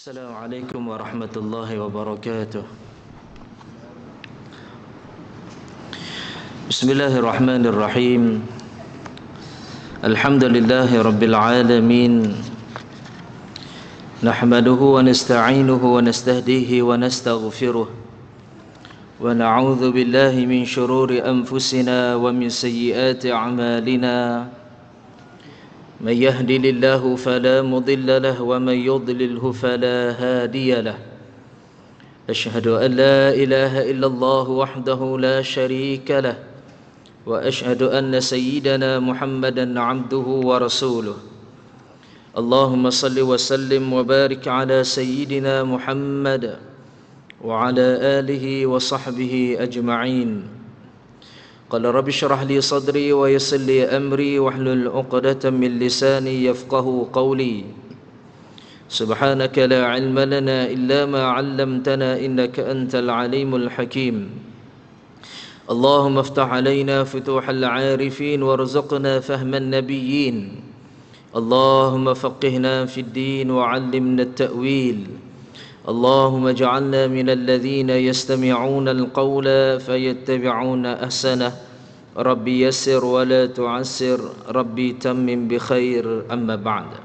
السلام عليكم ورحمة الله وبركاته. بسم الله الرحمن الرحيم. الحمد لله رب العالمين، نحمده ونستعينه ونستهديه ونستغفره، ونعوذ بالله من شرور أنفسنا ومن سيئات أعمالنا. من يهدي الله فلا مضل له ومن يضلله فلا هادي له. أشهد أن لا إله إلا الله وحده لا شريك له، وأشهد أن سيدنا محمدا عبده ورسوله. اللهم صل وسلم وبارك على سيدنا محمد وعلى آله وصحبه أجمعين. قال رب اشرح لي صدري ويسر لي أمري واحلل عقدة من لساني يفقه قولي. سبحانك لا علم لنا إلا ما علمتنا إنك أنت العليم الحكيم. اللهم افتح علينا فتوح العارفين وارزقنا فهم النبيين. اللهم فقهنا في الدين وعلمنا التأويل. اللهم اجعلنا من الذين يستمعون القول فيتبعون أحسنه. ربي يسر ولا تعسر، ربي تمم بخير. أما بعد.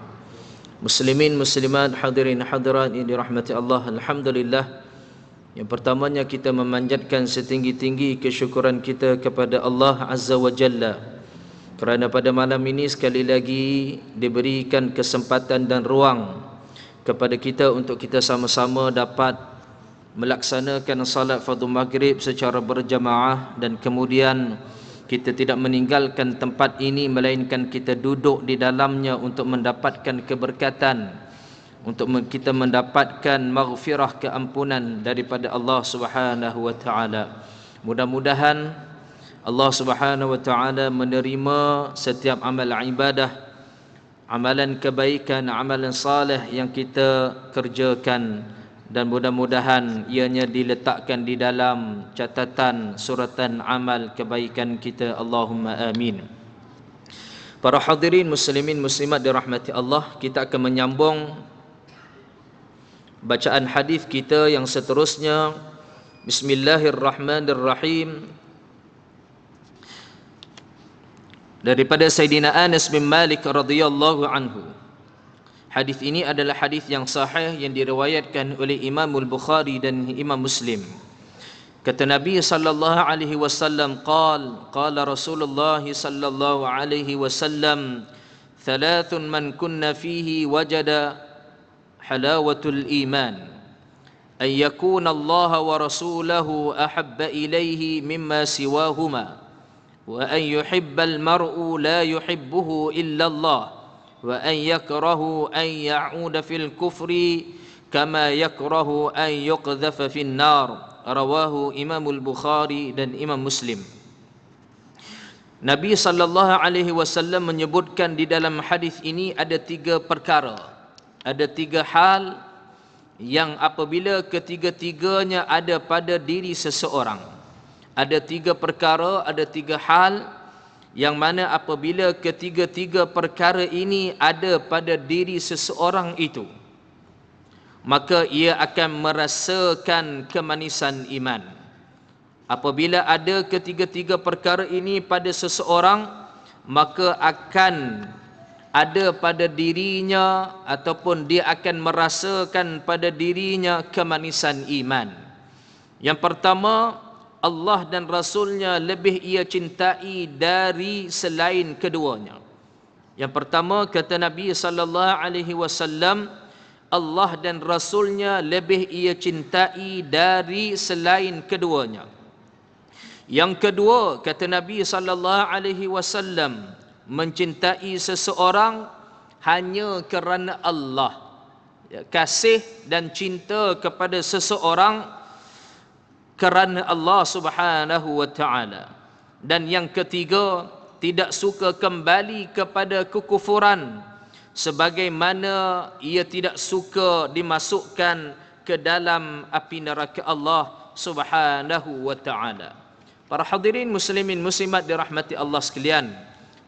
Muslimin, muslimat, hadirin hadirat yang dirahmati Allah, alhamdulillah. Yang pertamanya kita memanjatkan setinggi-tinggi kesyukuran kita kepada Allah Azza wa Jalla, kerana pada malam ini sekali lagi diberikan kesempatan dan ruang kepada kita untuk kita sama-sama dapat melaksanakan salat fardu maghrib secara berjamaah, dan kemudian kita tidak meninggalkan tempat ini melainkan kita duduk di dalamnya untuk mendapatkan keberkatan, untuk kita mendapatkan maghfirah, keampunan daripada Allah Subhanahu wa taala. Mudah-mudahan Allah Subhanahu wa taala menerima setiap amal ibadah, amalan kebaikan, amalan saleh yang kita kerjakan, dan mudah-mudahan ianya diletakkan di dalam catatan suratan amal kebaikan kita. Allahumma amin. Para hadirin muslimin muslimat dirahmati Allah, kita akan menyambung bacaan hadis kita yang seterusnya. Bismillahirrahmanirrahim. Daripada Sayyidina Anas bin Malik radhiyallahu anhu. Hadis ini adalah hadis yang sahih yang diriwayatkan oleh Imam Al-Bukhari dan Imam Muslim. Kata Nabi sallallahu alaihi wasallam, qala Rasulullah sallallahu alaihi wasallam, thalathun man kunna fihi wajada halawatul iman, an yakuna Allah wa rasulahu ahabba ilayhi mimma siwahuma, wa an yuhibbal mar'u la yuhibbuhu illa Allah, wa an yakrahu an ya'uda fil kufri kama yakrahu an yuqdhafa fin nar. Rawahu Imamul Bukhari dan Imam Muslim. Nabi sallallahu alaihi wasallam menyebutkan di dalam hadis ini ada tiga perkara, ada tiga hal yang apabila ketiga-tiganya ada pada diri seseorang. Ada tiga perkara, ada tiga hal yang mana apabila ketiga-tiga perkara ini ada pada diri seseorang itu, maka ia akan merasakan kemanisan iman. Apabila ada ketiga-tiga perkara ini pada seseorang, maka akan ada pada dirinya ataupun dia akan merasakan pada dirinya kemanisan iman. Yang pertama, Allah dan Rasulnya lebih ia cintai dari selain keduanya. Yang pertama, kata Nabi sallallahu alaihi wasallam, Allah dan Rasulnya lebih ia cintai dari selain keduanya. Yang kedua, kata Nabi sallallahu alaihi wasallam, mencintai seseorang hanya kerana Allah. Kasih dan cinta kepada seseorang kerana Allah Subhanahu wa taala. Dan yang ketiga, tidak suka kembali kepada kekufuran, sebagaimana ia tidak suka dimasukkan ke dalam api neraka Allah Subhanahu wa taala. Para hadirin muslimin muslimat dirahmati Allah sekalian,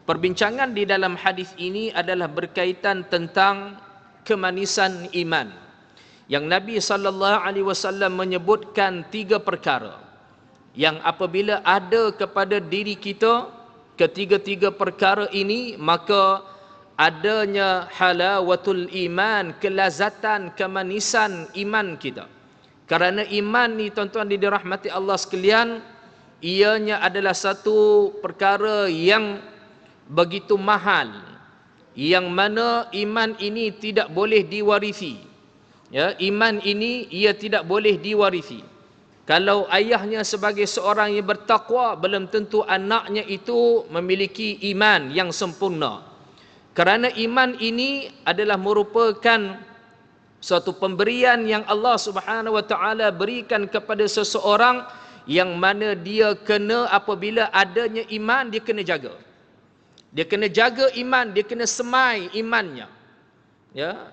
perbincangan di dalam hadis ini adalah berkaitan tentang kemanisan iman. yang Nabi SAW menyebutkan 3 perkara yang apabila ada kepada diri kita ketiga-tiga perkara ini, maka adanya halawatul iman, kelazatan, kemanisan iman kita. Kerana iman ni tuan-tuan dirahmati Allah sekalian, ianya adalah satu perkara yang begitu mahal, yang mana iman ini tidak boleh diwarisi. Ya, iman ini ia tidak boleh diwarisi. Kalau ayahnya sebagai seorang yang bertakwa, belum tentu anaknya itu memiliki iman yang sempurna. Kerana iman ini adalah merupakan suatu pemberian yang Allah Subhanahu wa taala berikan kepada seseorang, yang mana dia kena, apabila adanya iman, dia kena jaga. Dia kena jaga iman, dia kena semai imannya. Ya.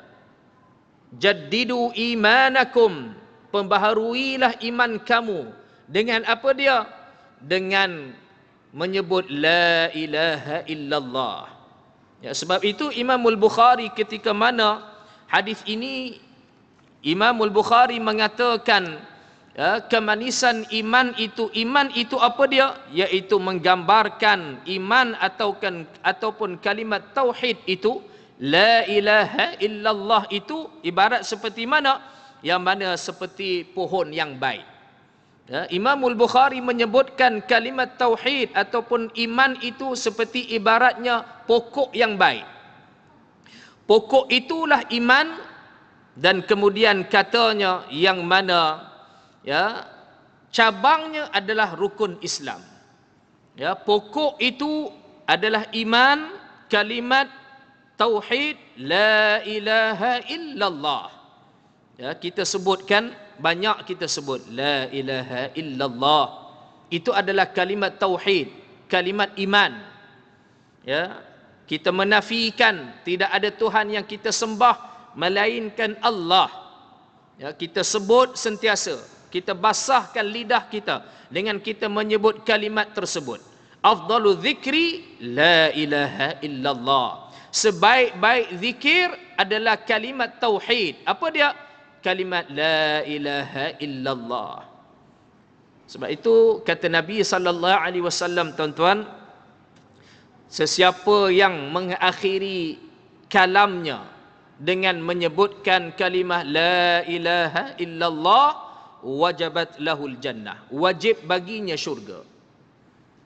Jaddidu imanakum, pembaharuilah iman kamu. Dengan apa dia? Dengan menyebut la ilaha illallah. Ya, sebab itu Imamul Bukhari ketika mana hadis ini, Imamul Bukhari mengatakan ya, kemanisan iman itu apa dia? Yaitu menggambarkan iman ataupun kalimat tauhid itu, la ilaha illallah itu ibarat seperti mana? Yang mana seperti pohon yang baik. Ya, Imamul Bukhari menyebutkan kalimat tauhid ataupun iman itu seperti ibaratnya pokok yang baik. Pokok itulah iman, dan kemudian katanya yang mana ya cabangnya adalah rukun Islam. Ya, pokok itu adalah iman, kalimat tauhid, la ilaha illallah. Ya, kita sebutkan, banyak kita sebut la ilaha illallah. Itu adalah kalimat tauhid, kalimat iman. Ya, kita menafikan tidak ada Tuhan yang kita sembah melainkan Allah. Ya, kita sebut sentiasa, kita basahkan lidah kita dengan kita menyebut kalimat tersebut. Afdalu dzikri la ilaha illallah. Sebaik-baik zikir adalah kalimat tauhid. Apa dia? Kalimat la ilaha illallah. Sebab itu kata Nabi sallallahu alaihi wasallam, tuan-tuan, sesiapa yang mengakhiri kalamnya dengan menyebutkan kalimah la ilaha illallah, wajabat lahul jannah, wajib baginya syurga.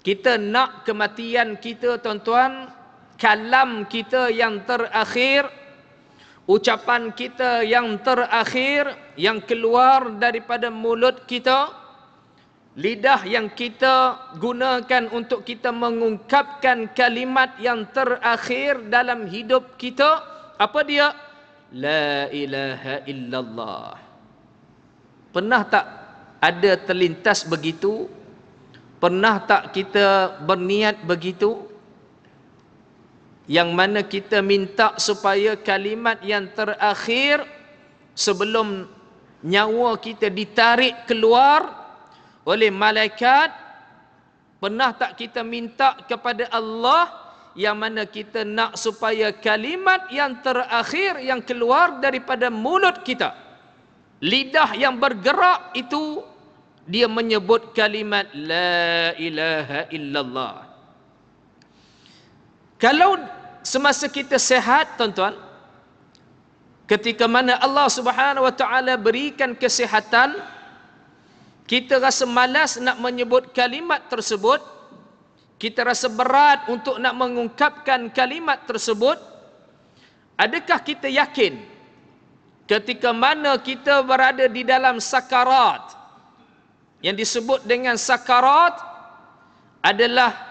Kita nak kematian kita, tuan-tuan, kalam kita yang terakhir, ucapan kita yang terakhir yang keluar daripada mulut kita, lidah yang kita gunakan untuk kita mengungkapkan kalimat yang terakhir dalam hidup kita, apa dia? La ilaha illallah. Pernah tak ada terlintas begitu? Pernah tak kita berniat begitu? Yang mana kita minta supaya kalimat yang terakhir sebelum nyawa kita ditarik keluar oleh malaikat, pernah tak kita minta kepada Allah yang mana kita nak supaya kalimat yang terakhir yang keluar daripada mulut kita, lidah yang bergerak itu, dia menyebut kalimat la ilaha illallah. Kalau semasa kita sehat, tuan-tuan, ketika mana Allah Subhanahu wa taala berikan kesihatan, kita rasa malas nak menyebut kalimat tersebut, kita rasa berat untuk nak mengungkapkan kalimat tersebut, adakah kita yakin ketika mana kita berada di dalam sakarat, yang disebut dengan sakarat adalah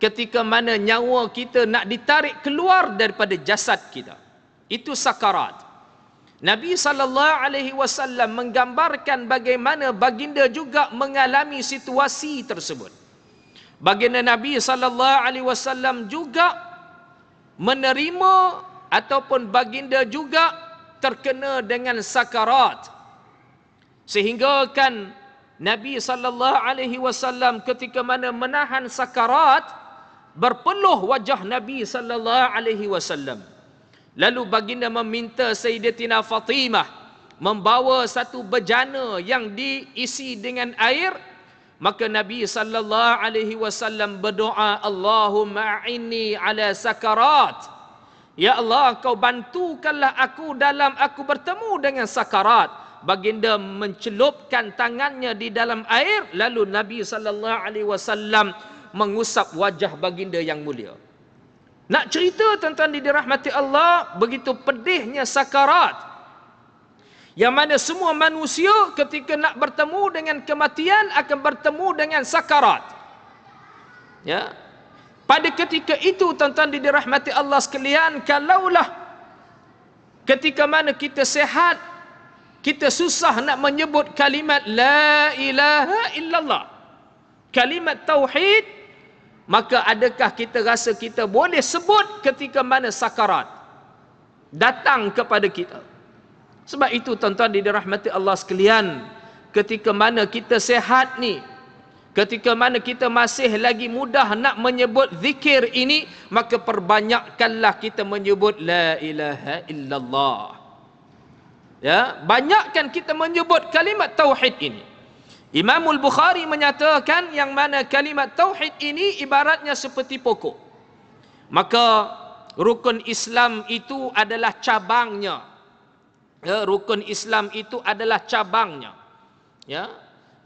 ketika mana nyawa kita nak ditarik keluar daripada jasad kita. Itu sakarat. Nabi SAW menggambarkan bagaimana baginda juga mengalami situasi tersebut. Baginda Nabi SAW juga menerima ataupun baginda juga terkena dengan sakarat. Sehingga kan Nabi SAW ketika mana menahan sakarat, berpeluh wajah Nabi SAW. Lalu baginda meminta Sayyidatina Fatimah membawa satu bejana yang diisi dengan air, maka Nabi sallallahu alaihi wasallam berdoa, Allahumma a'inni ala sakarat. Ya Allah, kau bantukanlah aku dalam aku bertemu dengan sakarat. Baginda mencelupkan tangannya di dalam air, lalu Nabi sallallahu alaihi wasallam mengusap wajah baginda yang mulia. Nak cerita tentang dirahmati Allah, begitu pedihnya sakarat, yang mana semua manusia ketika nak bertemu dengan kematian akan bertemu dengan sakarat. Ya. Pada ketika itu, tuan-tuan dirahmati Allah sekalian, kalaulah ketika mana kita sehat, kita susah nak menyebut kalimat la ilaha illallah, kalimat tauhid, maka adakah kita rasa kita boleh sebut ketika mana sakarat datang kepada kita? Sebab itu tuan-tuan dirahmati Allah sekalian, ketika mana kita sehat ni, ketika mana kita masih lagi mudah nak menyebut zikir ini, maka perbanyakkanlah kita menyebut la ilaha illallah. Ya, banyakkan kita menyebut kalimat tauhid ini. Imamul Bukhari menyatakan yang mana kalimat tauhid ini ibaratnya seperti pokok. Maka rukun Islam itu adalah cabangnya. Ya, rukun Islam itu adalah cabangnya. Ya,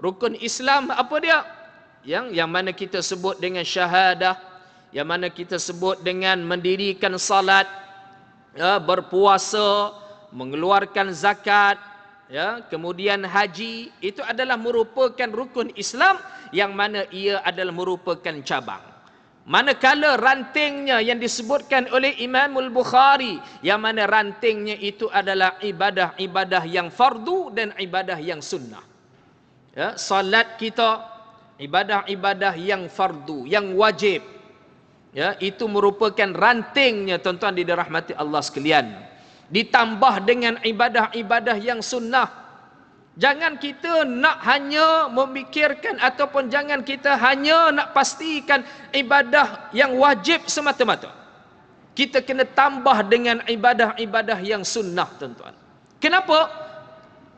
rukun Islam apa dia? Yang mana kita sebut dengan syahadah, yang mana kita sebut dengan mendirikan salat, ya, berpuasa, mengeluarkan zakat, ya, kemudian haji, itu adalah merupakan rukun Islam yang mana ia adalah merupakan cabang. Manakala rantingnya yang disebutkan oleh Imamul Bukhari, yang mana rantingnya itu adalah ibadah-ibadah yang fardu dan ibadah yang sunnah. Ya, salat kita, ibadah-ibadah yang fardu, yang wajib. Ya, itu merupakan rantingnya tuan-tuan dirahmati Allah sekalian. Ditambah dengan ibadah-ibadah yang sunnah. Jangan kita nak hanya memikirkan ataupun jangan kita hanya nak pastikan ibadah yang wajib semata-mata. Kita kena tambah dengan ibadah-ibadah yang sunnah, tuan-tuan. Kenapa?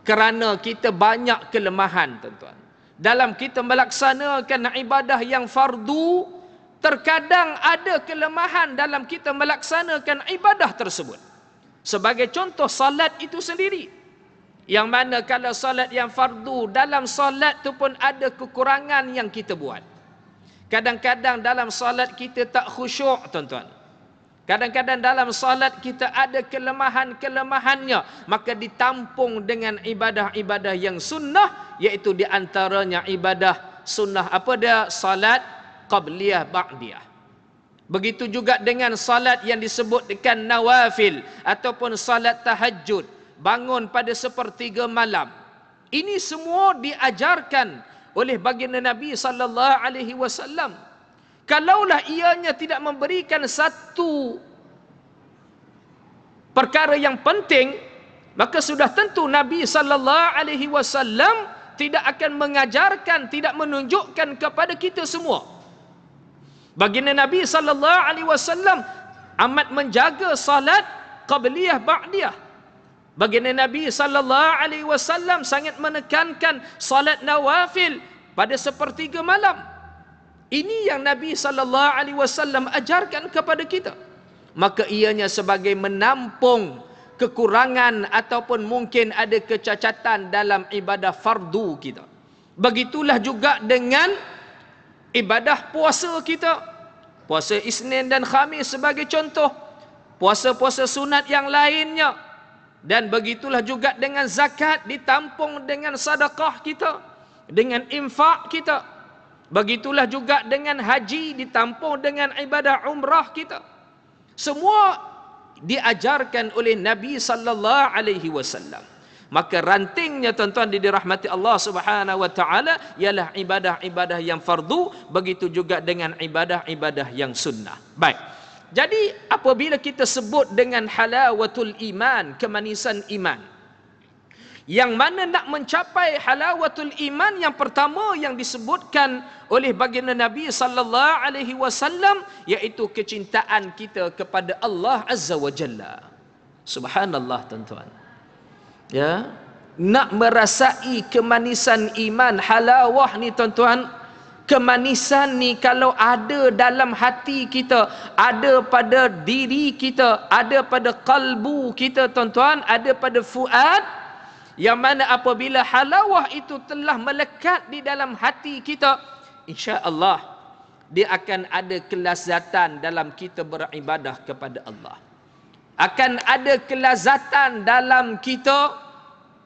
Kerana kita banyak kelemahan, tuan-tuan. Dalam kita melaksanakan ibadah yang fardu, terkadang ada kelemahan dalam kita melaksanakan ibadah tersebut. Sebagai contoh, salat itu sendiri. Yang mana kalau salat yang fardu, dalam salat tu pun ada kekurangan yang kita buat. Kadang-kadang dalam salat kita tak khusyuk, tuan-tuan. Kadang-kadang dalam salat kita ada kelemahan-kelemahannya, maka ditampung dengan ibadah-ibadah yang sunnah, iaitu di antaranya ibadah sunnah apa dia? Salat qabliyah ba'diyah. Begitu juga dengan salat yang disebut dengan nawafil ataupun salat tahajud, bangun pada sepertiga malam. Ini semua diajarkan oleh baginda Nabi sallallahu alaihi wasallam. Kalaulah ianya tidak memberikan satu perkara yang penting, maka sudah tentu Nabi sallallahu alaihi wasallam tidak akan mengajarkan, tidak menunjukkan kepada kita semua. Baginda Nabi sallallahu alaihi wasallam amat menjaga salat qabliyah ba'diyah. Baginda Nabi sallallahu alaihi wasallam sangat menekankan salat nawafil pada sepertiga malam. Ini yang Nabi sallallahu alaihi wasallam ajarkan kepada kita. Maka ianya sebagai menampung kekurangan ataupun mungkin ada kecacatan dalam ibadah fardu kita. Begitulah juga dengan ibadah puasa kita. Puasa Isnin dan Khamis sebagai contoh. Puasa-puasa sunat yang lainnya. Dan begitulah juga dengan zakat ditampung dengan sedekah kita, dengan infak kita. Begitulah juga dengan haji ditampung dengan ibadah umrah kita. Semua diajarkan oleh Nabi sallallahu alaihi wasallam. Maka rantingnya tuan-tuan dirahmati Allah Subhanahu wa taala ialah ibadah-ibadah yang fardu, begitu juga dengan ibadah-ibadah yang sunnah. Baik. Jadi apabila kita sebut dengan halawatul iman, kemanisan iman, yang mana nak mencapai halawatul iman, yang pertama yang disebutkan oleh baginda Nabi sallallahu alaihi wasallam iaitu kecintaan kita kepada Allah Azza wa Jalla. Subhanallah, tuan-tuan. Ya, nak merasai kemanisan iman, halawah ni tuan-tuan, kemanisan ni kalau ada dalam hati kita, ada pada diri kita, ada pada kalbu kita tuan-tuan, ada pada fuad, yang mana apabila halawah itu telah melekat di dalam hati kita, insya-Allah dia akan ada kelazatan dalam kita beribadah kepada Allah. Akan ada kelazatan dalam kita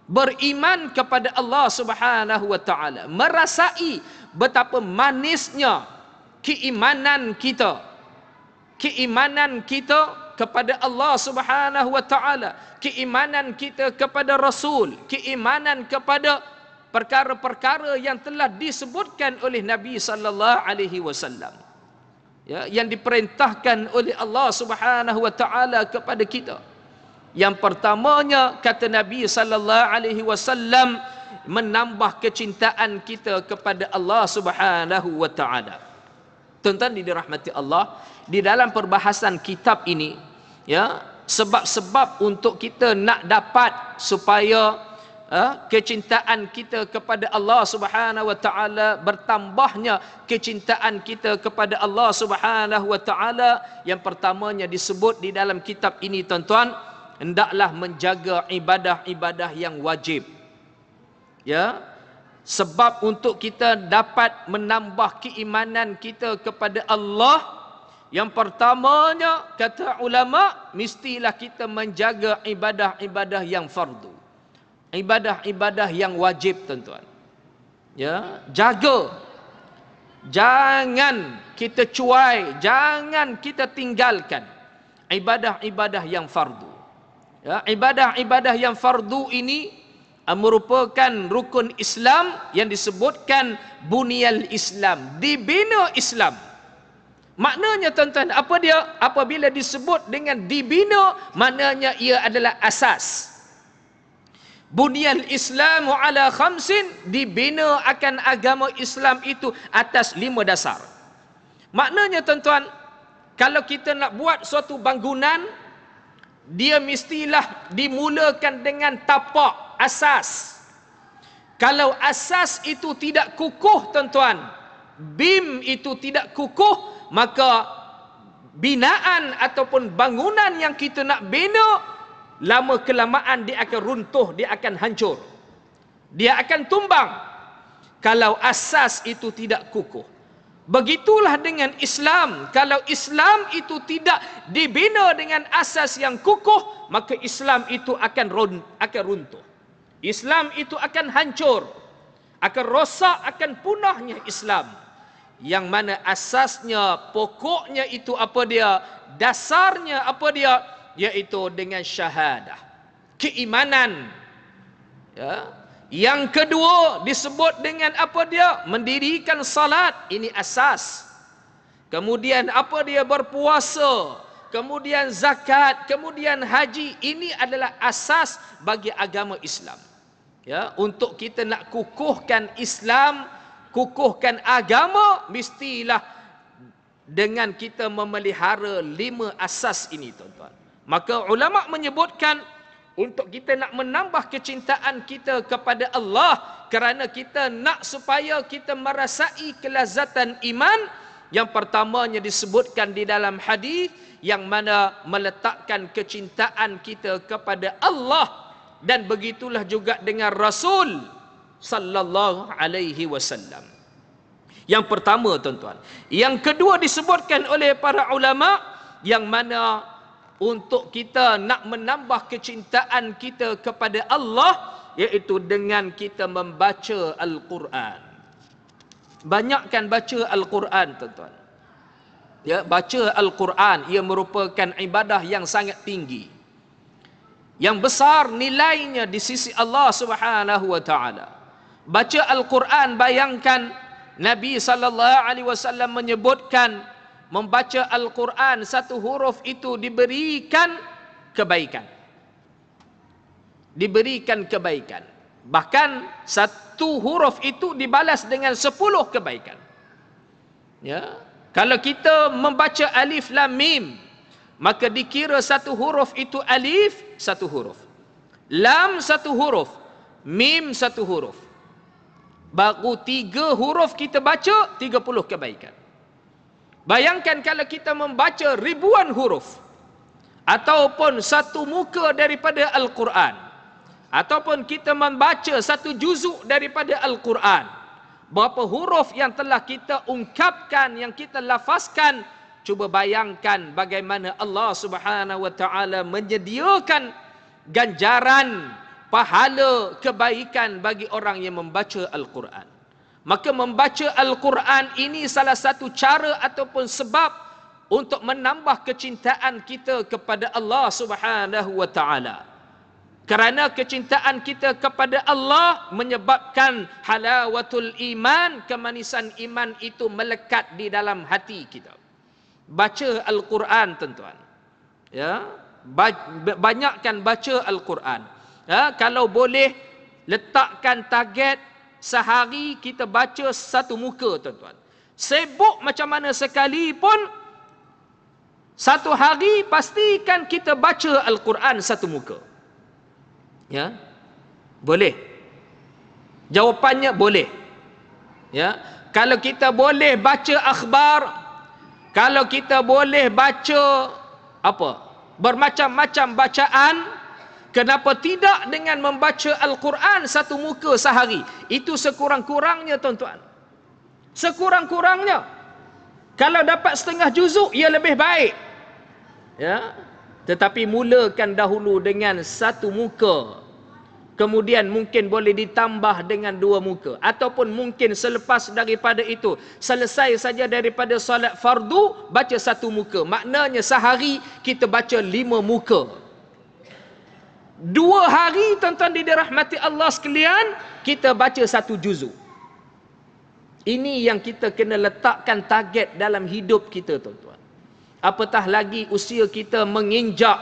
beriman kepada Allah Subhanahu wa taala, merasai betapa manisnya keimanan kita kepada Allah Subhanahu wa taala, keimanan kita kepada Rasul, keimanan kepada perkara-perkara yang telah disebutkan oleh Nabi sallallahu alaihi wasallam, ya, yang diperintahkan oleh Allah Subhanahu wa taala kepada kita. Yang pertamanya, kata Nabi sallallahu alaihi wasallam, menambah kecintaan kita kepada Allah Subhanahu wa taala. Tuan-tuan dirahmati Allah, di dalam perbahasan kitab ini, ya, sebab-sebab untuk kita nak dapat supaya kecintaan kita kepada Allah Subhanahu wa taala, bertambahnya kecintaan kita kepada Allah Subhanahu wa taala, yang pertamanya disebut di dalam kitab ini tuan-tuan, hendaklah menjaga ibadah-ibadah yang wajib. Ya, sebab untuk kita dapat menambah keimanan kita kepada Allah, yang pertamanya kata ulama, mestilah kita menjaga ibadah-ibadah yang fardu, ibadah-ibadah yang wajib tuan-tuan. Ya, jaga, jangan kita cuai, jangan kita tinggalkan ibadah-ibadah yang fardu. Ya, ibadah-ibadah yang fardu ini merupakan rukun Islam yang disebutkan bunyal Islam, dibina Islam. Maknanya tuan-tuan, apa dia? Apabila disebut dengan dibina, maknanya ia adalah asas. Bunyal Islamu ala khamsin, dibina akan agama Islam itu atas 5 dasar. Maknanya tuan-tuan, kalau kita nak buat suatu bangunan, dia mestilah dimulakan dengan tapak asas. Kalau asas itu tidak kukuh tuan-tuan, bim itu tidak kukuh, maka binaan ataupun bangunan yang kita nak bina, lama kelamaan dia akan runtuh, dia akan hancur, dia akan tumbang kalau asas itu tidak kukuh. Begitulah dengan Islam. Kalau Islam itu tidak dibina dengan asas yang kukuh, maka Islam itu akan runtuh. Islam itu akan hancur, akan rosak, akan punahnya Islam. Yang mana asasnya, pokoknya itu apa dia? Dasarnya apa dia? Yaitu dengan syahadah, keimanan. Ya. Yang kedua disebut dengan apa dia? Mendirikan salat, ini asas. Kemudian apa dia? Berpuasa, kemudian zakat, kemudian haji. Ini adalah asas bagi agama Islam. Ya, untuk kita nak kukuhkan Islam, kukuhkan agama, mestilah dengan kita memelihara 5 asas ini tuan-tuan. Maka ulama menyebutkan, untuk kita nak menambah kecintaan kita kepada Allah, kerana kita nak supaya kita merasai kelazatan iman, yang pertamanya disebutkan di dalam hadis, yang mana meletakkan kecintaan kita kepada Allah, dan begitulah juga dengan Rasul sallallahu alaihi wasallam. Yang pertama tuan-tuan. Yang kedua disebutkan oleh para ulama, yang mana untuk kita nak menambah kecintaan kita kepada Allah, iaitu dengan kita membaca Al-Quran. Banyakkan baca Al-Quran tuan-tuan. Ya, baca Al-Quran, ia merupakan ibadah yang sangat tinggi, yang besar nilainya di sisi Allah Subhanahu wa taala. Baca Al-Quran, bayangkan Nabi sallallahu alaihi wasallam menyebutkan, membaca Al-Quran satu huruf itu diberikan kebaikan. Diberikan kebaikan. Bahkan satu huruf itu dibalas dengan 10 kebaikan. Ya. Kalau kita membaca alif lam mim, maka dikira satu huruf itu alif, satu huruf. Lam satu huruf, mim satu huruf. Baru 3 huruf kita baca, 30 kebaikan. Bayangkan kalau kita membaca ribuan huruf, ataupun satu muka daripada Al-Quran, ataupun kita membaca satu juzuk daripada Al-Quran, berapa huruf yang telah kita ungkapkan, yang kita lafazkan. Cuba bayangkan bagaimana Allah Subhanahu wa taala menyediakan ganjaran, pahala, kebaikan bagi orang yang membaca Al-Quran. Maka membaca Al-Quran ini salah satu cara ataupun sebab untuk menambah kecintaan kita kepada Allah Subhanahu wa taala. Kerana kecintaan kita kepada Allah menyebabkan halawatul iman, kemanisan iman itu melekat di dalam hati kita. Baca Al-Quran, tuan-tuan. Ya, banyakkan baca Al-Quran. Ya, kalau boleh letakkan target sehari kita baca satu muka, tuan-tuan. Sibuk macam mana sekalipun, satu hari pastikan kita baca Al-Quran satu muka. Ya, boleh? Jawapannya boleh. Ya, kalau kita boleh baca akhbar, kalau kita boleh baca apa? Bermacam-macam bacaan, kenapa tidak dengan membaca Al-Quran satu muka sehari? Itu sekurang-kurangnya, tuan-tuan. Sekurang-kurangnya. Kalau dapat setengah juzuk, ia lebih baik. Ya. Tetapi mulakan dahulu dengan satu muka. Kemudian mungkin boleh ditambah dengan 2 muka. Ataupun mungkin selepas daripada itu, selesai saja daripada solat fardu, baca satu muka. Maknanya sehari kita baca 5 muka. 2 hari, tuan-tuan dirahmati Allah sekalian, kita baca satu juzuk. Ini yang kita kena letakkan target dalam hidup kita, tuan-tuan. Apatah lagi usia kita menginjak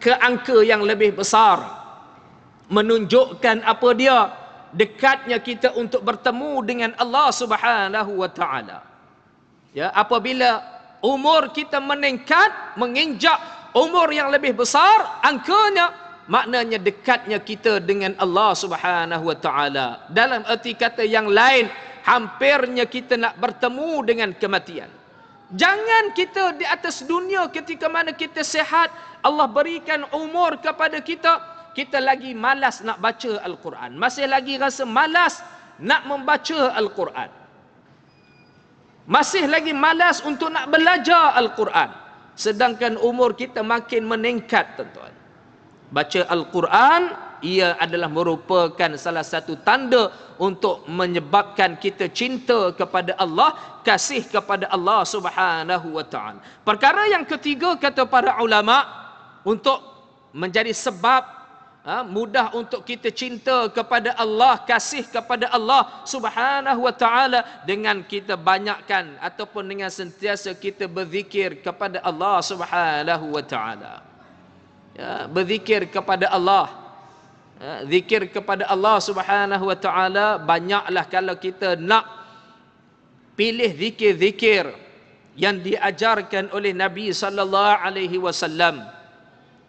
ke angka yang lebih besar, menunjukkan apa dia? Dekatnya kita untuk bertemu dengan Allah Subhanahu wa taala. Ya, apabila umur kita meningkat, menginjak umur yang lebih besar, angkanya, maknanya dekatnya kita dengan Allah Subhanahu wa taala. Dalam erti kata yang lain, hampirnya kita nak bertemu dengan kematian. Jangan kita di atas dunia ketika mana kita sihat, Allah berikan umur kepada kita, kita lagi malas nak baca Al-Quran. Masih lagi rasa malas nak membaca Al-Quran. Masih lagi malas untuk nak belajar Al-Quran. Sedangkan umur kita makin meningkat, tuan-tuan. Baca Al-Quran, ia adalah merupakan salah satu tanda untuk menyebabkan kita cinta kepada Allah, kasih kepada Allah Subhanahu wa taala. Perkara yang ketiga, kata para ulama, untuk menjadi sebab mudah untuk kita cinta kepada Allah, kasih kepada Allah Subhanahu wa taala, dengan kita banyakkan ataupun dengan sentiasa kita berzikir kepada Allah Subhanahu wa taala. Ya, berzikir kepada Allah. Ya, zikir kepada Allah Subhanahu wa taala banyaklah. Kalau kita nak pilih zikir-zikir yang diajarkan oleh Nabi sallallahu alaihi wasallam,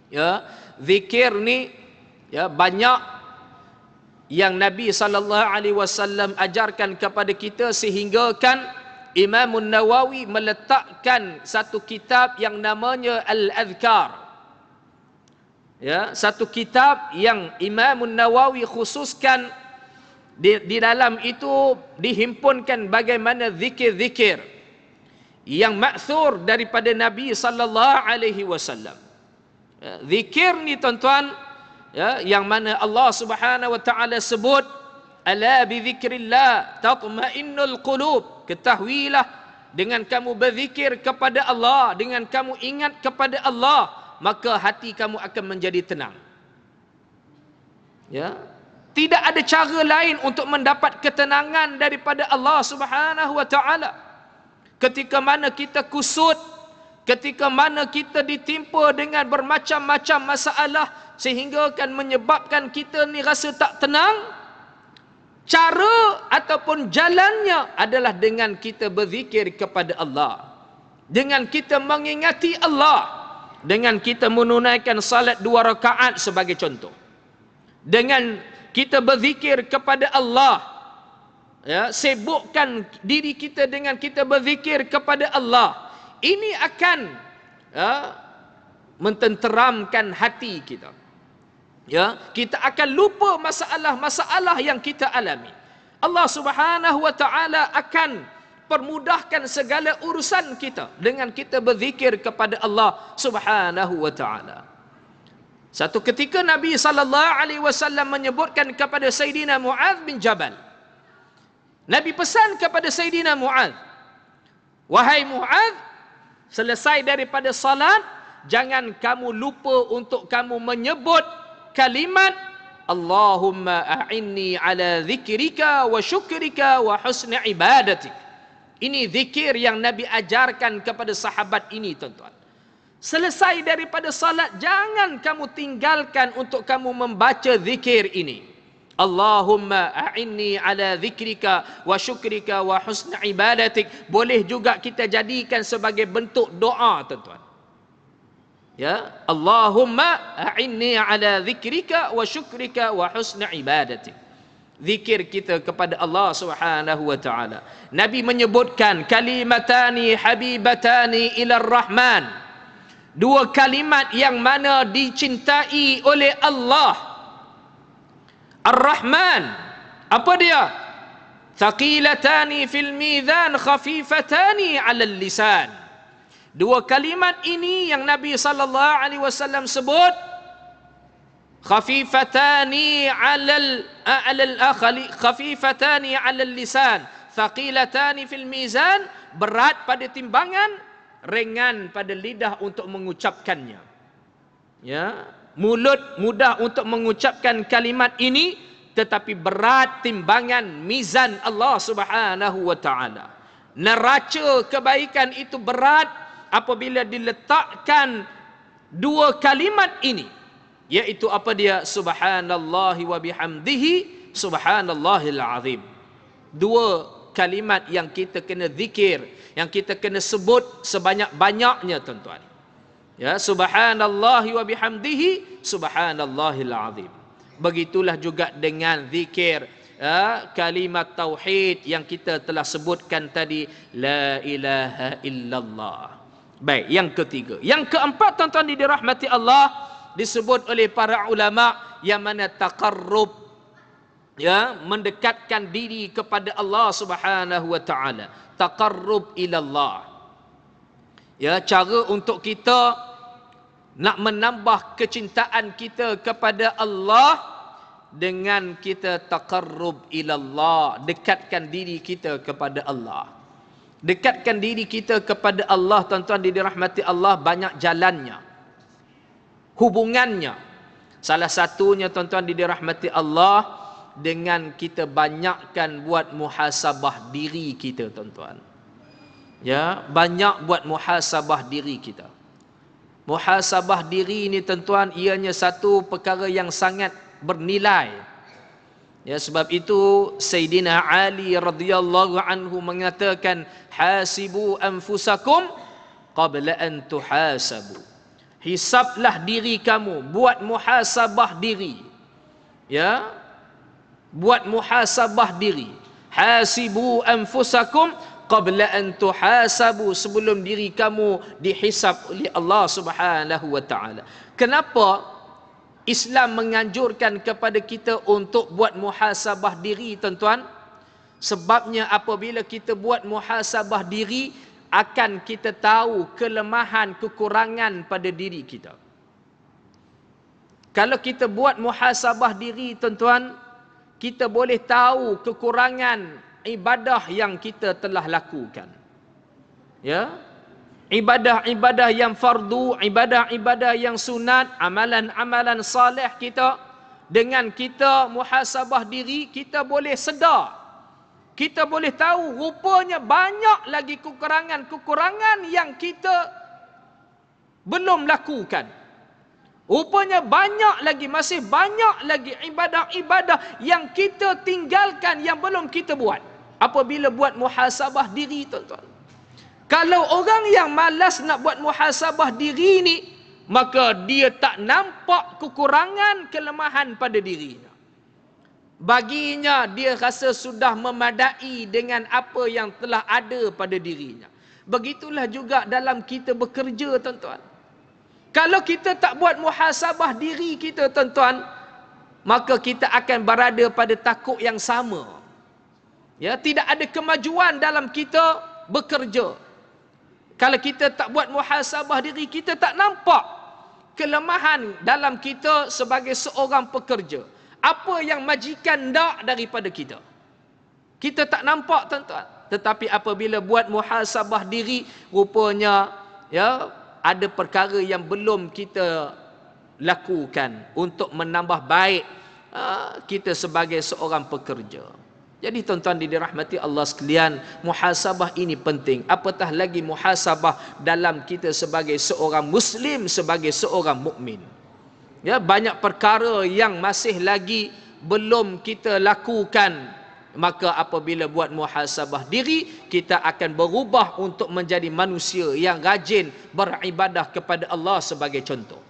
ya, zikir ni ya banyak yang Nabi sallallahu alaihi wasallam ajarkan kepada kita, sehingga kan Imam Nawawi meletakkan satu kitab yang namanya Al-Adhkar. Ya, satu kitab yang Imam Nawawi khususkan, di dalam itu dihimpunkan bagaimana zikir-zikir yang ma'thur daripada Nabi sallallahu alaihi wasallam. Ya, zikir ni, tuan-tuan, ya, yang mana Allah Subhanahu wa taala sebut, ala bi dzikrillah tatma'innul qulub. Ketahuilah, dengan kamu berzikir kepada Allah, dengan kamu ingat kepada Allah, maka hati kamu akan menjadi tenang. Ya, tidak ada cara lain untuk mendapat ketenangan daripada Allah Subhanahu wa taala. Ketika mana kita kusut, ketika mana kita ditimpa dengan bermacam-macam masalah sehingga akan menyebabkan kita ni rasa tak tenang, cara ataupun jalannya adalah dengan kita berzikir kepada Allah, dengan kita mengingati Allah. dengan kita menunaikan salat 2 rakaat sebagai contoh, dengan kita berzikir kepada Allah, ya, sibukkan diri kita dengan kita berzikir kepada Allah, ini akan mententeramkan hati kita. Ya, kita akan lupa masalah-masalah yang kita alami. Allah Subhanahu wa taala akan permudahkan segala urusan kita dengan kita berzikir kepada Allah Subhanahu wa taala. Satu ketika Nabi sallallahu alaihi wasallam menyebutkan kepada Sayyidina Mu'adz bin Jabal. Nabi pesan kepada Sayyidina Mu'adz, "Wahai Mu'adz, selesai daripada salat, jangan kamu lupa untuk kamu menyebut kalimat Allahumma a'inni ala zikrika wa syukrika wa husni ibadatik." Ini zikir yang Nabi ajarkan kepada sahabat ini, tuan-tuan. Selesai daripada salat, jangan kamu tinggalkan untuk kamu membaca zikir ini. Allahumma a'inni ala zikrika wa syukrika wa husni ibadatik. Boleh juga kita jadikan sebagai bentuk doa, tuan-tuan. Ya, Allahumma a'inni ala zikrika wa syukrika wa husni ibadatik. Zikir kita kepada Allah Subhanahu wa taala. Nabi menyebutkan kalimatani habibatani ila Rahman. 2 kalimat yang mana dicintai oleh Allah. Ar-Rahman. Apa dia? Thaqilatani fil mizan khafifatani 'ala lisan. 2 kalimat ini yang Nabi sallallahu alaihi wasallam sebut khafifatani 'alal khafifatani 'alal lisan, thaqilatani fil mizan, berat pada timbangan, ringan pada lidah untuk mengucapkannya. Ya, mulut mudah untuk mengucapkan kalimat ini, tetapi berat timbangan mizan Allah Subhanahu wa taala. Neraca kebaikan itu berat apabila diletakkan 2 kalimat ini, yaitu apa dia? Subhanallahi wa bihamdihi subhanallahil azim. 2 kalimat yang kita kena zikir, yang kita kena sebut sebanyak-banyaknya, tuan-tuan. Ya, subhanallahi wa bihamdihi subhanallahil azim. Begitulah juga dengan zikir kalimat tauhid yang kita telah sebutkan tadi, la ilaha illallah. Baik, yang ketiga. Yang keempat, tuan-tuan dirahmati Allah, disebut oleh para ulama, yang mana taqarrub, ya, mendekatkan diri kepada Allah Subhanahu wa taala. Taqarrub ila Allah. Ya, cara untuk kita nak menambah kecintaan kita kepada Allah dengan kita taqarrub ila Allah, dekatkan diri kita kepada Allah. Dekatkan diri kita kepada Allah, tuan-tuan dirahmati Allah, banyak jalannya, hubungannya. Salah satunya, tuan-tuan dirahmati Allah, dengan kita banyakkan buat muhasabah diri kita, tuan-tuan. Ya, banyak buat muhasabah diri kita. Muhasabah diri ini, tuan-tuan, ianya satu perkara yang sangat bernilai. Ya, sebab itu Sayyidina Ali radhiyallahu anhu mengatakan, hasibu anfusakum qabla an tuhasabu. Hisablah diri kamu, buat muhasabah diri. Ya, buat muhasabah diri. Hasibu anfusakum qabla an tuhasabu, sebelum diri kamu dihisab oleh Allah Subhanahu wa taala. Kenapa Islam menganjurkan kepada kita untuk buat muhasabah diri, tuan-tuan? Sebabnya apabila kita buat muhasabah diri, akan kita tahu kelemahan, kekurangan pada diri kita. Kalau kita buat muhasabah diri, tuan-tuan, kita boleh tahu kekurangan ibadah yang kita telah lakukan. Ya, ibadah-ibadah yang fardu, ibadah-ibadah yang sunat, amalan-amalan saleh kita, dengan kita muhasabah diri, kita boleh sedar. Kita boleh tahu rupanya banyak lagi kekurangan-kekurangan yang kita belum lakukan. Rupanya banyak lagi, masih banyak lagi ibadah-ibadah yang kita tinggalkan, yang belum kita buat. Apabila buat muhasabah diri, tuan-tuan. Kalau orang yang malas nak buat muhasabah diri ni, maka dia tak nampak kekurangan kelemahan pada dirinya. Baginya dia rasa sudah memadai dengan apa yang telah ada pada dirinya. Begitulah juga dalam kita bekerja, tuan-tuan. Kalau kita tak buat muhasabah diri kita, tuan-tuan, maka kita akan berada pada takuk yang sama. Ya, tidak ada kemajuan dalam kita bekerja. Kalau kita tak buat muhasabah diri, kita tak nampak kelemahan dalam kita sebagai seorang pekerja. Apa yang majikan nak daripada kita, kita tak nampak, tuan-tuan. Tetapi apabila buat muhasabah diri, rupanya ya ada perkara yang belum kita lakukan untuk menambah baik kita sebagai seorang pekerja. Jadi tuan-tuan dirahmati Allah sekalian, muhasabah ini penting. Apatah lagi muhasabah dalam kita sebagai seorang Muslim, sebagai seorang mukmin. Ya, banyak perkara yang masih lagi belum kita lakukan. Maka apabila buat muhasabah diri, kita akan berubah untuk menjadi manusia yang rajin beribadah kepada Allah sebagai contoh.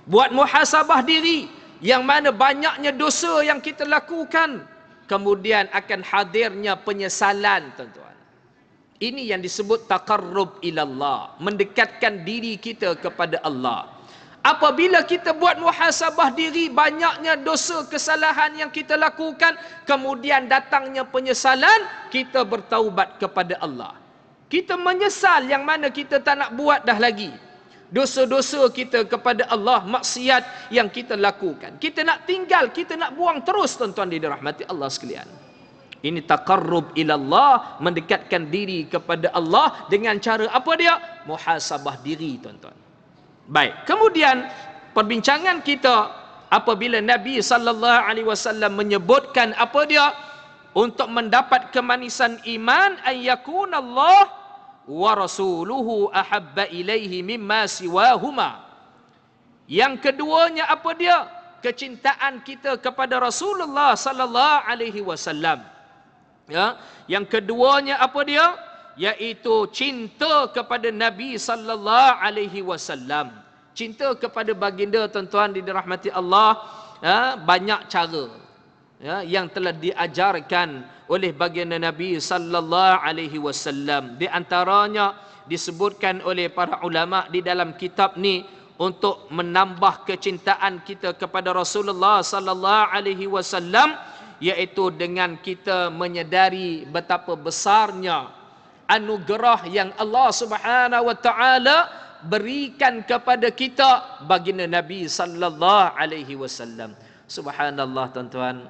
Buat muhasabah diri, yang mana banyaknya dosa yang kita lakukan, kemudian akan hadirnya penyesalan, tuan-tuan. Ini yang disebut taqarrub ilallah, mendekatkan diri kita kepada Allah. Apabila kita buat muhasabah diri, banyaknya dosa kesalahan yang kita lakukan, kemudian datangnya penyesalan, kita bertaubat kepada Allah. Kita menyesal yang mana kita tak nak buat dah lagi. Dosa-dosa kita kepada Allah, maksiat yang kita lakukan, kita nak tinggal, kita nak buang terus, tuan-tuan dirahmati Allah sekalian. Ini taqarrub ilallah, mendekatkan diri kepada Allah dengan cara apa dia? Muhasabah diri, tuan-tuan. Baik, kemudian perbincangan kita apabila Nabi SAW menyebutkan apa dia? Untuk mendapat kemanisan iman, ayyakunallah wa rasuluhu ahabba ilaihi mimma siwahuma. Yang keduanya apa dia? Kecintaan kita kepada Rasulullah sallallahu alaihi wasallam. Ya, yang keduanya apa dia? Yaitu cinta kepada Nabi sallallahu alaihi wasallam. Cinta kepada baginda, tuan-tuan dirahmati Allah, ya, banyak cara ya, yang telah diajarkan oleh baginda Nabi sallallahu alaihi wasallam. Di antaranya disebutkan oleh para ulama di dalam kitab ni untuk menambah kecintaan kita kepada Rasulullah sallallahu alaihi wasallam, iaitu dengan kita menyedari betapa besarnya anugerah yang Allah Subhanahu wa taala berikan kepada kita baginda Nabi sallallahu alaihi wasallam. Subhanallah, tuan-tuan.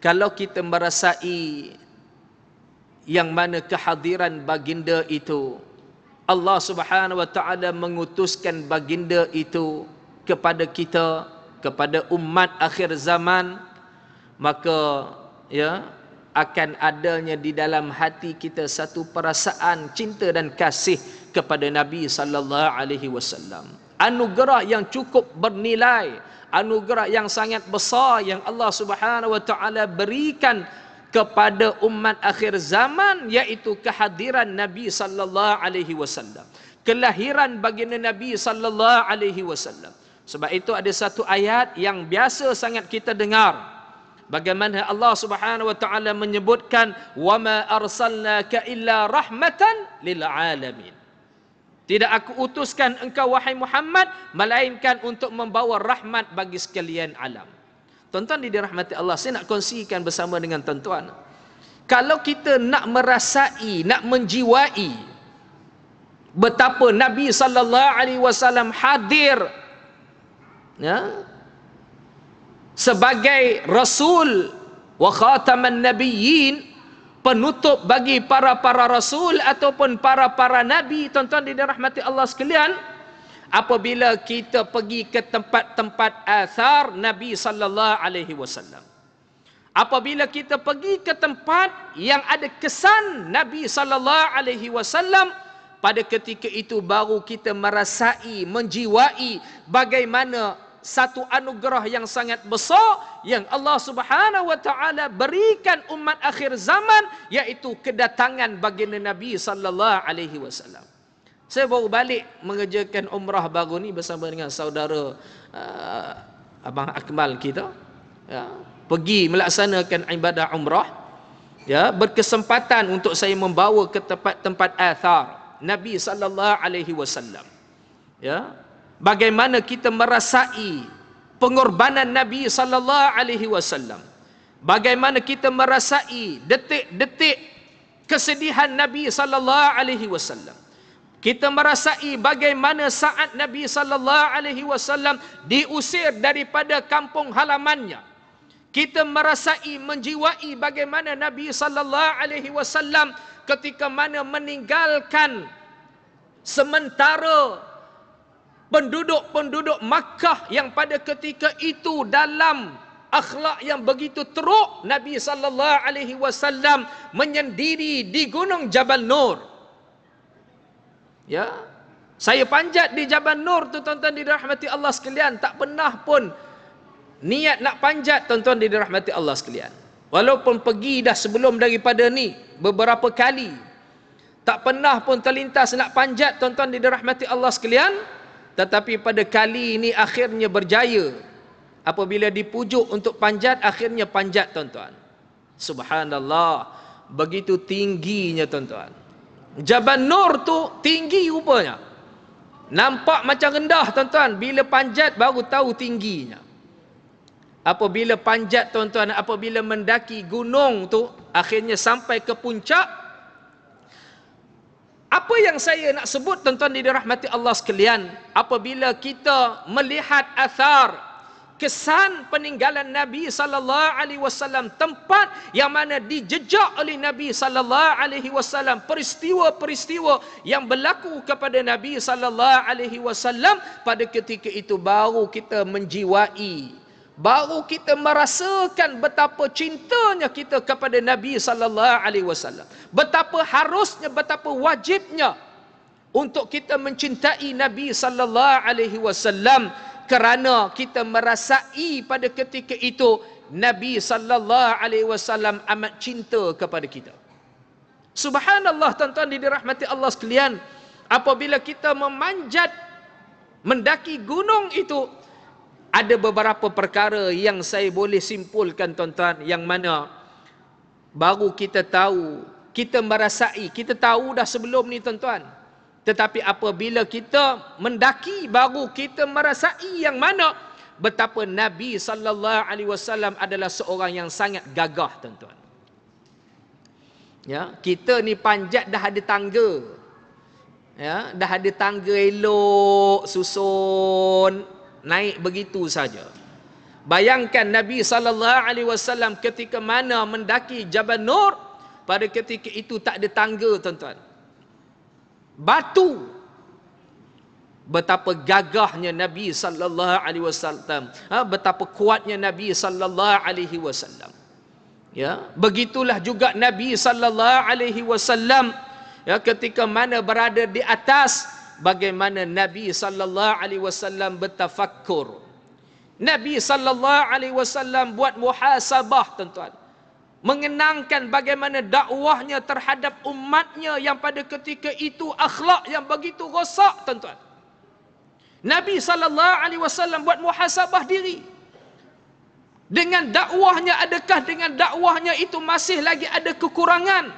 Kalau kita merasai yang mana kehadiran baginda itu, Allah Subhanahu wa taala mengutuskan baginda itu kepada kita, kepada umat akhir zaman, maka ya akan adanya di dalam hati kita satu perasaan cinta dan kasih kepada Nabi sallallahu alaihi wasallam. Anugerah yang cukup bernilai, anugerah yang sangat besar yang Allah Subhanahu wa taala berikan kepada umat akhir zaman, iaitu kehadiran Nabi sallallahu alaihi wasallam, kelahiran baginda Nabi sallallahu alaihi wasallam. Sebab itu ada satu ayat yang biasa sangat kita dengar, bagaimana Allah Subhanahu wa taala menyebutkan, wa ma arsalnaka illa rahmatan lil alamin. Tidak aku utuskan engkau wahai Muhammad melainkan untuk membawa rahmat bagi sekalian alam. Tuan-tuan dirahmati Allah, saya nak kongsikan bersama dengan tuan-tuan. Kalau kita nak merasai, nak menjiwai betapa Nabi sallallahu alaihi wasallam hadir ya, sebagai Rasul wa khataman nabiyyin, penutup bagi para rasul ataupun para nabi, tuan-tuan dirahmati Allah sekalian, apabila kita pergi ke tempat-tempat athar Nabi sallallahu alaihi wasallam, apabila kita pergi ke tempat yang ada kesan Nabi sallallahu alaihi wasallam, pada ketika itu baru kita merasai, menjiwai bagaimana satu anugerah yang sangat besar yang Allah Subhanahu wa taala berikan umat akhir zaman, iaitu kedatangan baginda Nabi sallallahu alaihi wasallam. Saya baru balik mengerjakan umrah baru ni bersama dengan saudara Abang Akmal kita. Ya, pergi melaksanakan ibadah umrah. Ya, berkesempatan untuk saya membawa ke tempat-tempat athar Nabi sallallahu alaihi wasallam. Ya, bagaimana kita merasai pengorbanan Nabi sallallahu alaihi wasallam. Bagaimana kita merasai detik-detik kesedihan Nabi sallallahu alaihi wasallam. Kita merasai bagaimana saat Nabi sallallahu alaihi wasallam diusir daripada kampung halamannya. Kita merasai, menjiwai bagaimana Nabi sallallahu alaihi wasallam ketika mana meninggalkan sementara penduduk-penduduk Makkah yang pada ketika itu dalam akhlak yang begitu teruk, Nabi sallallahu alaihi wasallam menyendiri di Gunung Jabal Nur. Ya, saya panjat di Jabal Nur tu tuan-tuan dirahmati Allah sekalian, tak pernah pun niat nak panjat tuan-tuan dirahmati Allah sekalian. Walaupun pergi dah sebelum daripada ni beberapa kali, tak pernah pun terlintas nak panjat tuan-tuan dirahmati Allah sekalian, tetapi pada kali ini akhirnya berjaya. Apabila dipujuk untuk panjat, akhirnya panjat tuan-tuan. Subhanallah, begitu tingginya tuan-tuan. Jabal Nur tu tinggi rupanya. Nampak macam rendah tuan-tuan, bila panjat baru tahu tingginya. Apabila panjat tuan-tuan, apabila mendaki gunung tu, akhirnya sampai ke puncak. Apa yang saya nak sebut tuan-tuan dirahmati Allah sekalian, apabila kita melihat athar, kesan peninggalan Nabi sallallahu alaihi wasallam, tempat yang mana dijejak oleh Nabi sallallahu alaihi wasallam, peristiwa-peristiwa yang berlaku kepada Nabi sallallahu alaihi wasallam, pada ketika itu baru kita menjiwai, baru kita merasakan betapa cintanya kita kepada Nabi sallallahu alaihi wasallam. Betapa harusnya, betapa wajibnya untuk kita mencintai Nabi sallallahu alaihi wasallam, kerana kita merasai pada ketika itu Nabi sallallahu alaihi wasallam amat cinta kepada kita. Subhanallah tuan-tuan dirahmati Allah sekalian, apabila kita memanjat mendaki gunung itu, ada beberapa perkara yang saya boleh simpulkan tuan-tuan, yang mana baru kita tahu, kita merasai, kita tahu dah sebelum ni tuan-tuan, tetapi apabila kita mendaki baru kita merasai yang mana betapa Nabi sallallahu alaihi wasallam adalah seorang yang sangat gagah tuan-tuan. Ya, kita ni panjat dah ada tangga. Ya, dah ada tangga elok, susun, naik begitu saja. Bayangkan Nabi sallallahu alaihi wasallam ketika mana mendaki Jabal Nur, pada ketika itu tak ada tangga tuan-tuan. Batu. Betapa gagahnya Nabi sallallahu alaihi wasallam, betapa kuatnya Nabi sallallahu alaihi wasallam. Ya, begitulah juga Nabi sallallahu alaihi wasallam, ya, ketika mana berada di atas, bagaimana Nabi sallallahu alaihi wasallam bertafakkur. Nabi sallallahu alaihi wasallam buat muhasabah tuan-tuan, mengenangkan bagaimana dakwahnya terhadap umatnya yang pada ketika itu akhlak yang begitu rosak tuan-tuan. Nabi sallallahu alaihi wasallam buat muhasabah diri. Dengan dakwahnya, adakah dengan dakwahnya itu masih lagi ada kekurangan?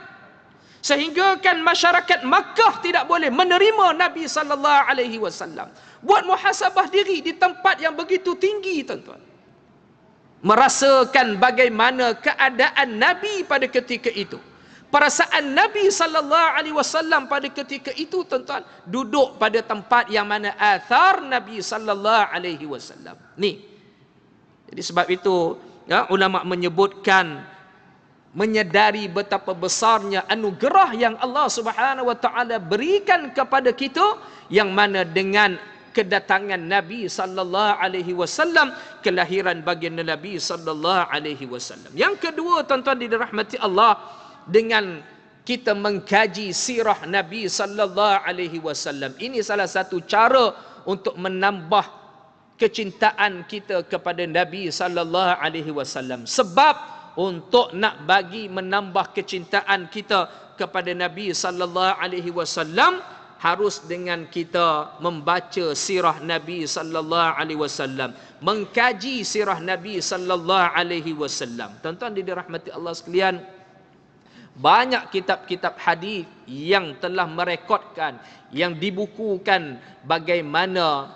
Sehingga kan masyarakat Makkah tidak boleh menerima Nabi sallallahu alaihi wasallam. Buat muhasabah diri di tempat yang begitu tinggi tuan-tuan. Merasakan bagaimana keadaan Nabi pada ketika itu. Perasaan Nabi sallallahu alaihi wasallam pada ketika itu tuan-tuan, duduk pada tempat yang mana athar Nabi sallallahu alaihi wasallam. Ni. Jadi sebab itu, ya, ulama menyebutkan, menyedari betapa besarnya anugerah yang Allah Subhanahu wa taala berikan kepada kita, yang mana dengan kedatangan Nabi sallallahu alaihi wasallam, kelahiran baginda Nabi sallallahu alaihi wasallam. Yang kedua tuan-tuan dirahmati Allah, dengan kita mengkaji sirah Nabi sallallahu alaihi wasallam. Ini salah satu cara untuk menambah kecintaan kita kepada Nabi sallallahu alaihi wasallam. Sebab untuk nak bagi menambah kecintaan kita kepada Nabi sallallahu alaihi wasallam, harus dengan kita membaca sirah Nabi sallallahu alaihi wasallam, mengkaji sirah Nabi sallallahu alaihi wasallam. Tuan-tuan dirahmati Allah sekalian, banyak kitab-kitab hadis yang telah merekodkan, yang dibukukan bagaimana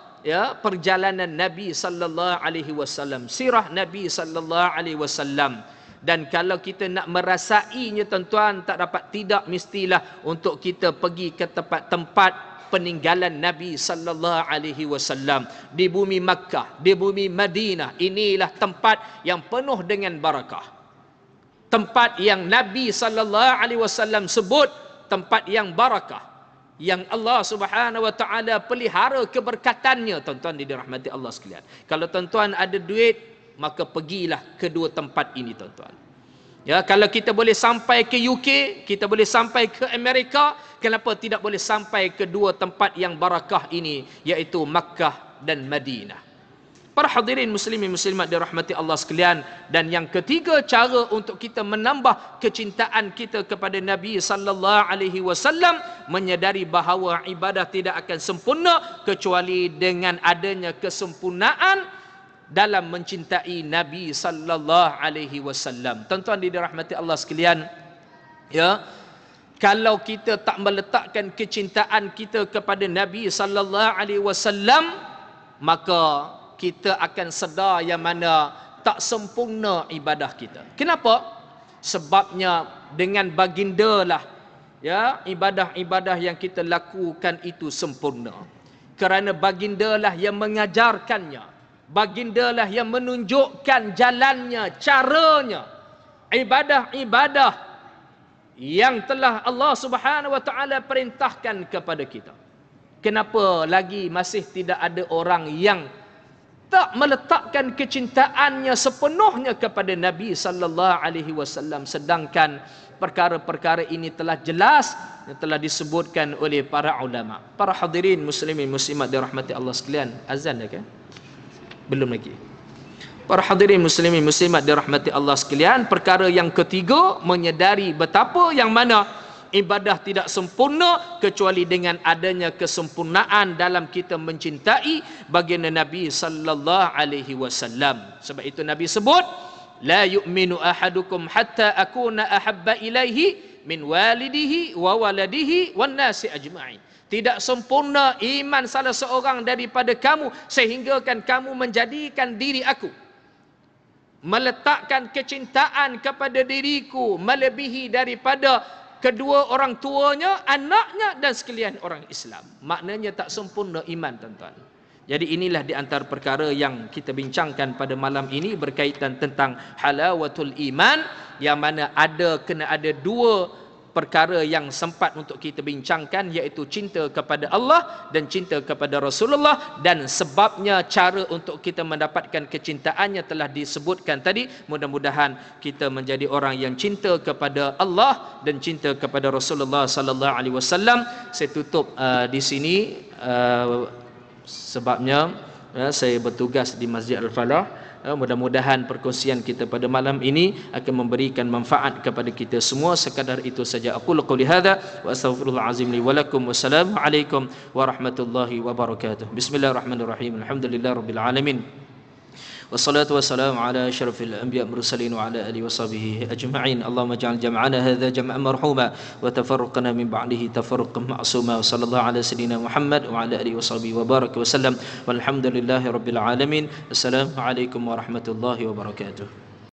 perjalanan Nabi sallallahu alaihi wasallam, sirah Nabi sallallahu alaihi wasallam. Dan kalau kita nak merasainya tuan-tuan, tak dapat tidak mestilah untuk kita pergi ke tempat-tempat peninggalan Nabi sallallahu alaihi wasallam di bumi Makkah, di bumi Madinah. Inilah tempat yang penuh dengan barakah. Tempat yang Nabi sallallahu alaihi wasallam sebut tempat yang barakah, yang Allah Subhanahu wa taala pelihara keberkatannya. Tuan-tuan dirahmati Allah sekalian, kalau tuan-tuan ada duit, maka pergilah kedua tempat ini tuan-tuan. Ya, kalau kita boleh sampai ke UK, kita boleh sampai ke Amerika, kenapa tidak boleh sampai ke dua tempat yang barakah ini, iaitu Makkah dan Madinah? Para hadirin muslimin muslimat dirahmati Allah sekalian, dan yang ketiga cara untuk kita menambah kecintaan kita kepada Nabi sallallahu alaihi wasallam, menyadari bahawa ibadah tidak akan sempurna kecuali dengan adanya kesempurnaan dalam mencintai Nabi sallallahu alaihi wasallam. Tuan-tuan dirahmati Allah sekalian, ya, kalau kita tak meletakkan kecintaan kita kepada Nabi sallallahu alaihi wasallam, maka kita akan sedar yang mana tak sempurna ibadah kita. Kenapa? Sebabnya dengan baginda lah ibadah-ibadah yang kita lakukan itu sempurna. Kerana baginda lah yang mengajarkannya, baginda lah yang menunjukkan jalannya, caranya. Ibadah-ibadah yang telah Allah Subhanahu wa taala perintahkan kepada kita. Kenapa lagi masih tidak ada orang yang tak meletakkan kecintaannya sepenuhnya kepada Nabi sallallahu alaihi wasallam, sedangkan perkara-perkara ini telah jelas yang telah disebutkan oleh para ulama. Para hadirin muslimin muslimat dirahmati Allah sekalian, azan dah ke? Belum lagi. Para hadirin muslimin muslimat dirahmati Allah sekalian, perkara yang ketiga, menyedari betapa yang mana ibadah tidak sempurna kecuali dengan adanya kesempurnaan dalam kita mencintai baginda Nabi sallallahu alaihi wasallam. Sebab itu Nabi sebut, la yu'minu ahadukum hatta akuna ahabba ilaihi min walidihi wa waladihi wan nasi ajma'in. Tidak sempurna iman salah seorang daripada kamu sehinggakan kamu menjadikan diri aku, meletakkan kecintaan kepada diriku melebihi daripada kedua orang tuanya, anaknya dan sekalian orang Islam. Maknanya tak sempurna iman tuan-tuan. Jadi inilah di antara perkara yang kita bincangkan pada malam ini berkaitan tentang halawatul iman, yang mana kena ada dua perkara yang sempat untuk kita bincangkan, iaitu cinta kepada Allah dan cinta kepada Rasulullah, dan sebabnya cara untuk kita mendapatkan kecintaannya telah disebutkan tadi. Mudah-mudahan kita menjadi orang yang cinta kepada Allah dan cinta kepada Rasulullah sallallahu alaihi wasallam. Saya tutup di sini sebabnya saya bertugas di Masjid Al-Falah. Mudah-mudahan perkongsian kita pada malam ini akan memberikan manfaat kepada kita semua. Sekadar itu saja. Aqulu qouli hadza wa astaghfirullah azim li wa lakum. Wassalamu alaikum warahmatullahi wabarakatuh. Bismillahirrahmanirrahim. Alhamdulillahirabbil alamin. Wassalatu wassalamu ala asyrafil anbiya mursalin wa ala alihi washabihi ajma'in. Allahumma ij'al jam'ana hadza jam'an marhuma wa tafarraqana min ba'dihi tafarruqan ma'suma. Wa sallallahu ala sayyidina Muhammad wa ala alihi washabihi wa baraka wa sallam. Walhamdulillahirabbil alamin. Assalamu alaikum warahmatullahi wabarakatuh.